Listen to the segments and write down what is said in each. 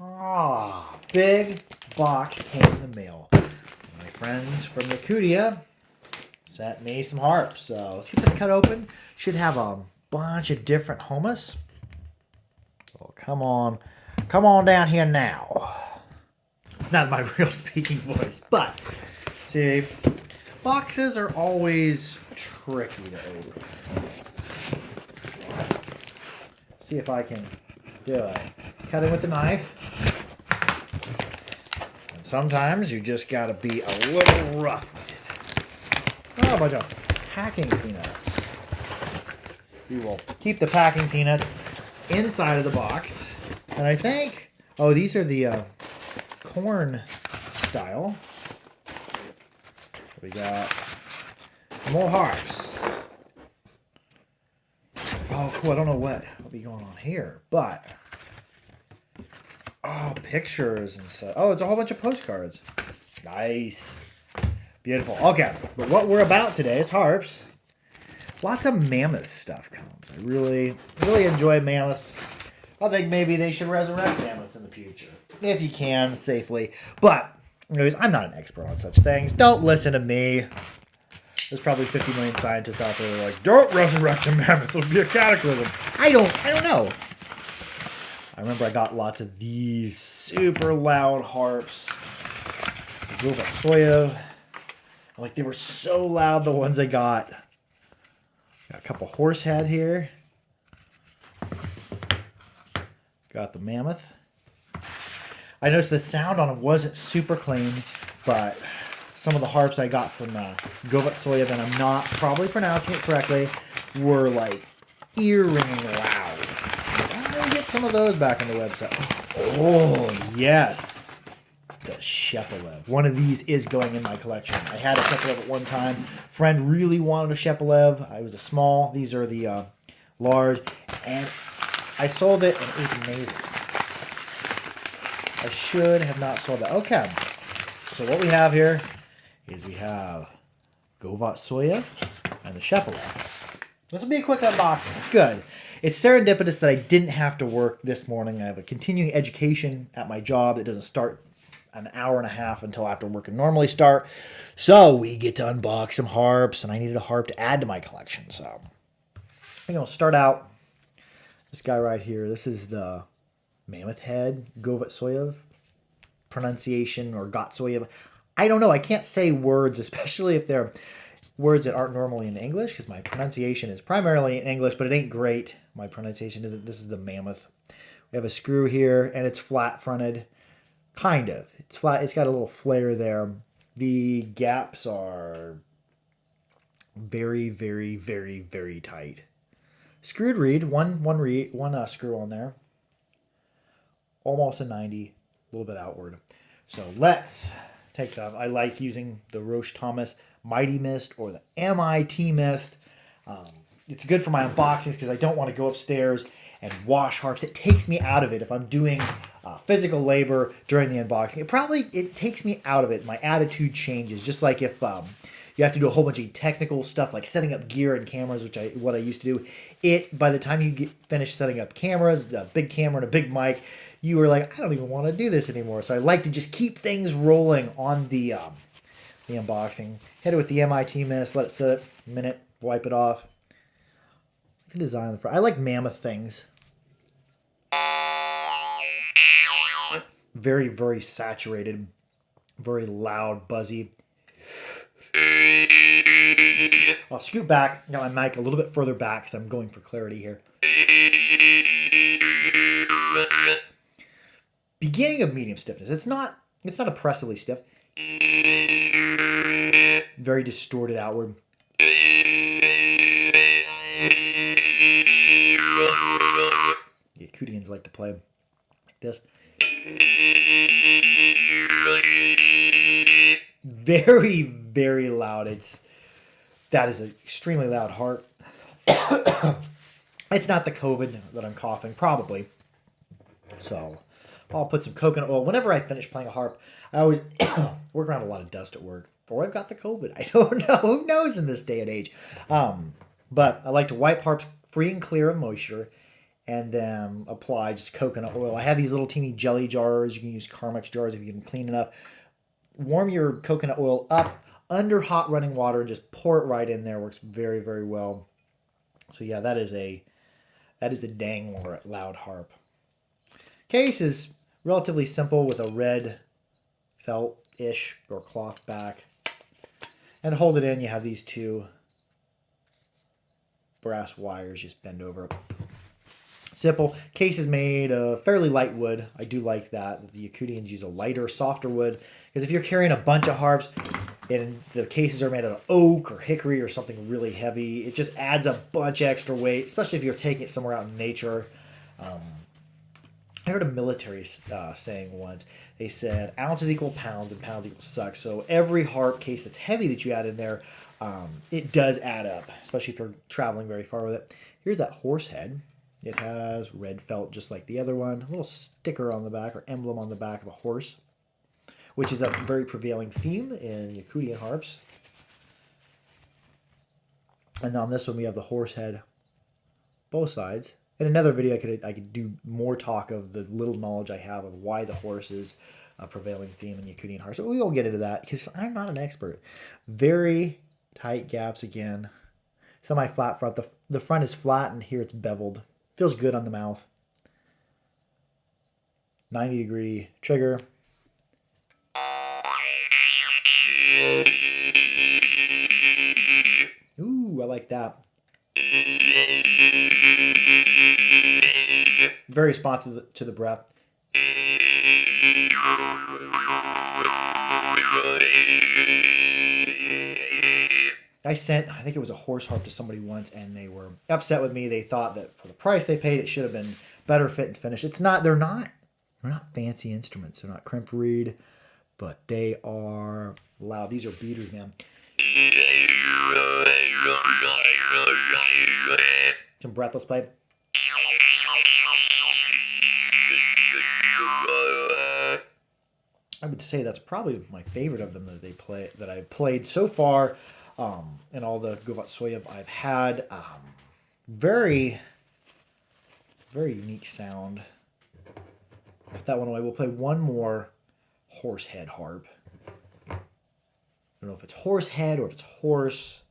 Ah, big box came in the mail. My friends from Yakutia sent me some harps. So let's get this cut open. Should have a bunch of different Khomus. So come on down here now. It's not my real speaking voice, but see, boxes are always tricky to open. See if I can do it. Cutting with the knife. And sometimes you just gotta be a little rough with it. Oh, a bunch of packing peanuts. We will keep the packing peanuts inside of the box. And I think, oh, these are the corn style. We got some more harps. Oh, cool. I don't know what will be going on here, but oh, pictures and stuff. Oh, it's a whole bunch of postcards. Nice. Beautiful. Okay, but what we're about today is harps. Lots of mammoth stuff comes. I really enjoy mammoths. I think maybe they should resurrect mammoths in the future, if you can, safely. But, anyways, I'm not an expert on such things. Don't listen to me. There's probably 50 million scientists out there that are like, don't resurrect a mammoth, it'll be a cataclysm. I don't know. I remember I got lots of these super loud harps. The Gotovtsev. Like, they were so loud, the ones I got. Got a couple horsehead here. Got the mammoth. I noticed the sound on it wasn't super clean, but some of the harps I got from Gotovtsev, and I'm not probably pronouncing it correctly, were like ear-ringing loud. I'll get some of those back on the website. Oh, yes. The Shepelev. One of these is going in my collection. I had a Shepelev at one time. Friend really wanted a Shepelev. I was a small. These are the large. And I sold it, and it was amazing. I should have not sold that. Okay. So what we have here is we have Gotovtsev and the Shepelev. This will be a quick unboxing. It's good. It's serendipitous that I didn't have to work this morning. I have a continuing education at my job that doesn't start an hour and a half until after work would normally start. So we get to unbox some harps, and I needed a harp to add to my collection. So I'm going to start out this guy right here. This is the Mammoth Head Gotovtsev pronunciation, or Gotsev. I don't know. I can't say words, especially if they're words that aren't normally in English, because my pronunciation is primarily in English, but it ain't great. My pronunciation isn't. This is the Mammoth. We have a screw here, and it's flat-fronted. Kind of. It's flat. It's got a little flare there. The gaps are very, very, very, very tight. Screwed reed. One screw on there. Almost a 90. A little bit outward. So let's take that. I like using the Roche Thomas Mighty Mist or the MIT Mist. It's good for my unboxings because I don't want to go upstairs and wash harps. It takes me out of it if I'm doing physical labor during the unboxing. It takes me out of it. My attitude changes. Just like if you have to do a whole bunch of technical stuff like setting up gear and cameras, what I used to do. By the time you finish setting up cameras, a big camera and a big mic, you were like, I don't even want to do this anymore. So I like to just keep things rolling on the unboxing. Hit it with the MIT Mist. Let it sit a minute. Wipe it off. The design on the front. I like mammoth things. Very, very saturated. Very loud, buzzy. I'll scoot back. Got my mic a little bit further back because I'm going for clarity here. Beginning of medium stiffness. It's not oppressively stiff. Very distorted outward. The Yakutians like to play like this. Very, very loud. That is an extremely loud harp. It's not the COVID that I'm coughing, probably. So I'll put some coconut oil. Whenever I finish playing a harp, I always work around a lot of dust at work. Or I've got the COVID. I don't know. Who knows in this day and age? But I like to wipe harps free and clear of moisture and then apply just coconut oil. I have these little teeny jelly jars. You can use Carmex jars if you can clean enough. Warm your coconut oil up under hot running water and just pour it right in there. Works very, very well. So yeah, that is a dang loud harp. Case is relatively simple with a red felt-ish or cloth back. And to hold it in, you have these two brass wires just bend over. Simple. Case is made of fairly light wood. I do like that. The Yakutians use a lighter, softer wood. Because if you're carrying a bunch of harps and the cases are made out of oak or hickory or something really heavy, it just adds a bunch of extra weight, especially if you're taking it somewhere out in nature. I heard a military saying once. They said ounces equal pounds and pounds equal sucks. So every harp case that's heavy that you add in there, it does add up, especially if you're traveling very far with it. Here's that horse head. It has red felt just like the other one. A little sticker on the back or emblem on the back of a horse, which is a very prevailing theme in Yakutian harps. And on this one we have the horse head, both sides. In another video I could do more talk of the little knowledge I have of why the horse is a prevailing theme in Yakutian harps. So we will get into that because I'm not an expert. Very tight gaps again. Semi-flat front. The front is flat and here it's beveled. Feels good on the mouth. 90-degree trigger. Ooh, I like that. Very responsive to the breath. I think it was a horse harp to somebody once, and they were upset with me. They thought that for the price they paid, it should have been better fit and finished. It's not. They're not fancy instruments. They're not crimp reed, but they are loud. These are beaters, man. Some breathless play. I would say that's probably my favorite of them that I've played so far. And all the Gotovtsev I've had, very, very unique sound. Put that one away. We'll play one more horse head harp. I don't know if it's horse head or if it's horse.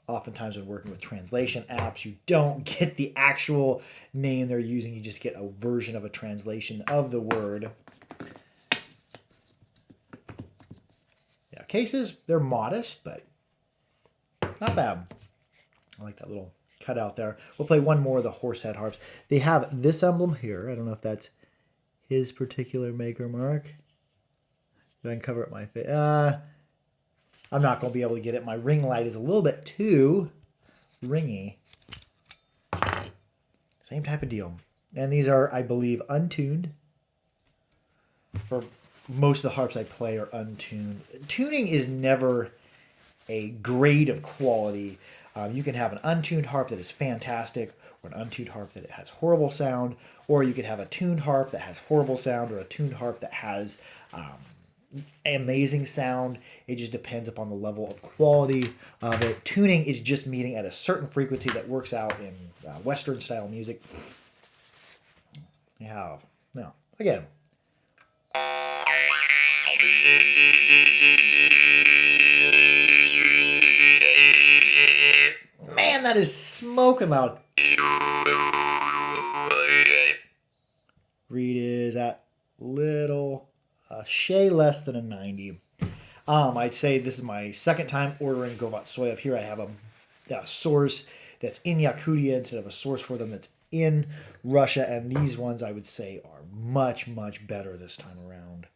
Oftentimes when working with translation apps, you don't get the actual name they're using. You just get a version of a translation of the word. Cases, they're modest, but not bad. I like that little cutout there. We'll play one more of the horse head harps. They have this emblem here. I don't know if that's his particular maker mark. Go ahead and cover up my face. I'm not going to be able to get it. My ring light is a little bit too ringy. Same type of deal. And these are, I believe, untuned. For most of the harps I play are untuned. Tuning is never a grade of quality. You can have an untuned harp that is fantastic, or an untuned harp that has horrible sound, or you could have a tuned harp that has horrible sound, or a tuned harp that has amazing sound. It just depends upon the level of quality of it. Tuning is just meeting at a certain frequency that works out in Western style music. Yeah, no, again. Man, that is smoking loud. Reed is at little shade less than a 90. I'd say this is my second time ordering Gotovtsev. Here I have a source that's in Yakutia instead of a source for them that's in Russia, and these ones I would say are much, much better this time around.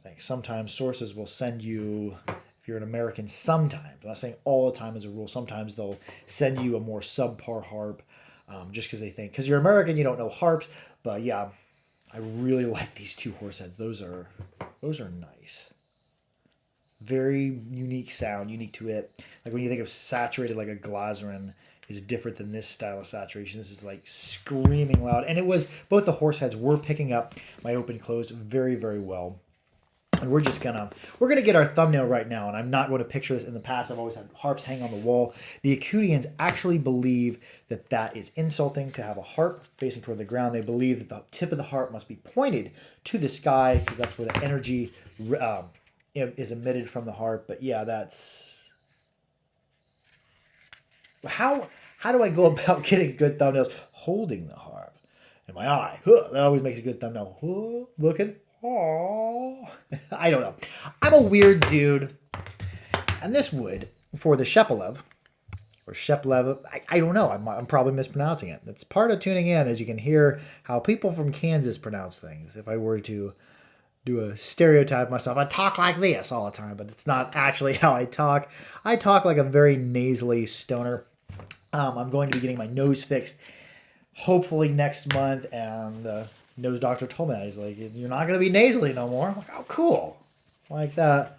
Like sometimes sources will send you, if you're an American, sometimes, I'm not saying all the time as a rule, sometimes they'll send you a more subpar harp just because they think, because you're American, you don't know harps. But yeah, I really like these two horse heads. Those are nice. Very unique sound, unique to it. Like when you think of saturated, like a Glazerin is different than this style of saturation. This is like screaming loud. And it was, both the horse heads were picking up my open close very, very well. And we're gonna get our thumbnail right now, and I'm not going to picture this. In the past, I've always had harps hang on the wall. The Yakutians actually believe that that is insulting to have a harp facing toward the ground. They believe that the tip of the harp must be pointed to the sky because that's where the energy is emitted from the harp. But yeah, that's how do I go about getting good thumbnails? Holding the harp in my eye. That always makes a good thumbnail. Looking. Oh, I don't know. I'm a weird dude. And this would, for the Shepelev, or Shepelev, I don't know. I'm probably mispronouncing it. That's part of tuning in, as you can hear how people from Kansas pronounce things. If I were to do a stereotype myself, I talk like this all the time, but it's not actually how I talk. I talk like a very nasally stoner. I'm going to be getting my nose fixed hopefully next month, and nose doctor told me that. He's like, you're not going to be nasally no more. I'm like, oh, cool. Like that.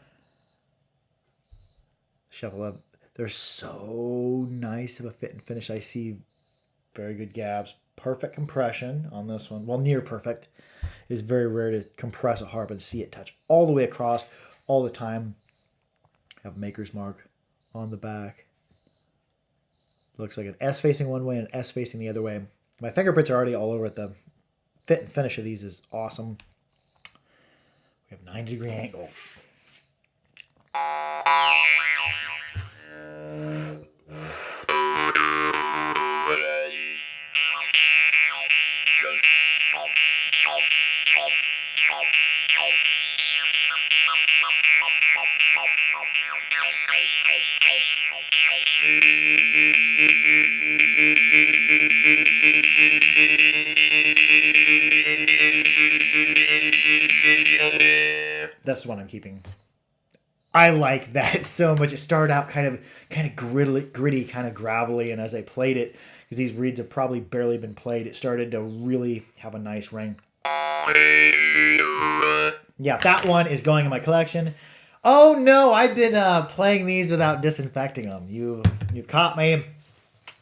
Shepelev, they're so nice of a fit and finish. I see very good gaps. Perfect compression on this one. Well, near perfect. It's very rare to compress a harp and see it touch all the way across all the time. Have maker's mark on the back. Looks like an S facing one way and an S facing the other way. My fingerprints are already all over it. The fit and finish of these is awesome. We have 90-degree angle. That's the one I'm keeping. I like that so much. It started out kind of gritty, kind of gravelly, and as I played it, because these reeds have probably barely been played, it started to really have a nice ring. Yeah, that one is going in my collection. Oh no, I've been playing these without disinfecting them. You've caught me.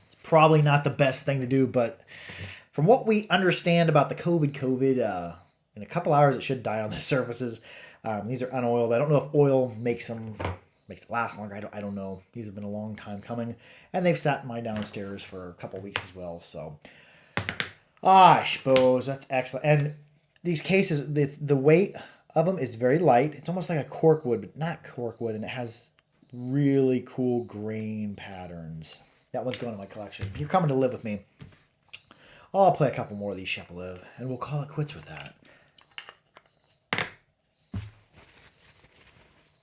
It's probably not the best thing to do, but from what we understand about the COVID, in a couple hours it should die on the surfaces. These are unoiled. I don't know if oil makes it last longer. I don't know. These have been a long time coming, and they've sat in my downstairs for a couple weeks as well. So, I suppose that's excellent. And these cases, the weight of them is very light. It's almost like a corkwood, but not corkwood, and it has really cool grain patterns. That one's going in my collection. You're coming to live with me. I'll play a couple more of these Shepelev, and we'll call it quits with that.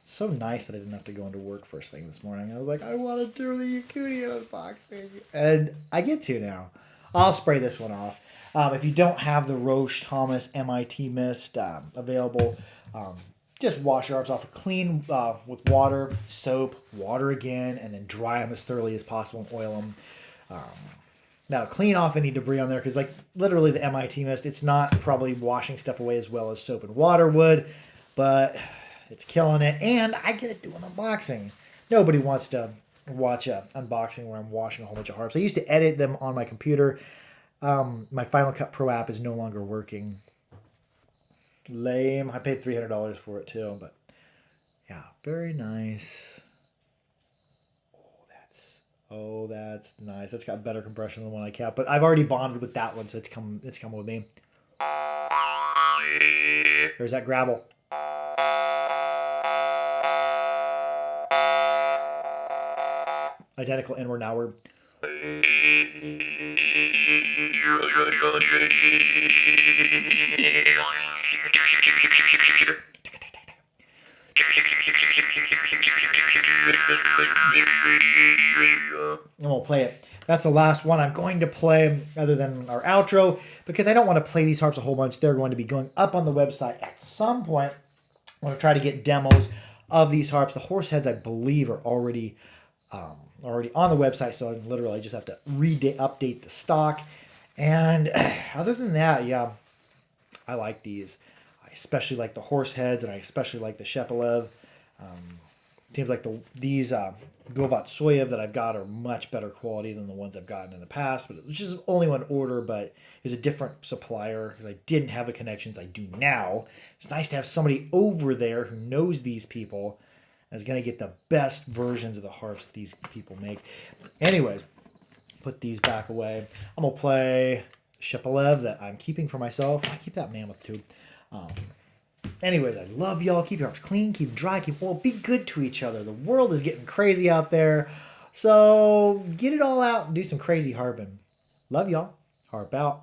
So nice that I didn't have to go into work first thing this morning. I was like, I want to do the Yakutia unboxing. And I get to now. I'll spray this one off. If you don't have the Roche Thomas MIT Mist available, just wash your harps off clean with water, soap, water again, and then dry them as thoroughly as possible and oil them. Now, clean off any debris on there because, like, literally the MIT Mist, it's not probably washing stuff away as well as soap and water would, but it's killing it, and I get to do an unboxing. Nobody wants to watch an unboxing where I'm washing a whole bunch of harps. I used to edit them on my computer. My Final Cut Pro app is no longer working. Lame. I paid $300 for it too, but yeah, very nice. Oh, that's nice. That's got better compression than the one I kept, but I've already bonded with that one, so it's come with me. There's that gravel. Identical inward and outward. And we'll play it. That's the last one I'm going to play other than our outro because I don't want to play these harps a whole bunch. They're going to be going up on the website at some point. I'm going to try to get demos of these harps. The horse heads, I believe, are already on the website, so I just have to update the stock. And other than that, yeah, I like these. I especially like the horse heads, and I especially like the Shepelev. Seems like these Gotovtsev that I've got are much better quality than the ones I've gotten in the past, but which is only one order, but is a different supplier because I didn't have the connections I do now. It's nice to have somebody over there who knows these people and is going to get the best versions of the harps that these people make. Anyways, put these back away. I'm going to play Shepelev that I'm keeping for myself. I keep that mammoth too. Anyways, I love y'all. Keep your harps clean, keep dry, keep well. Be good to each other. The world is getting crazy out there. So get it all out and do some crazy harping. Love y'all. Harp out.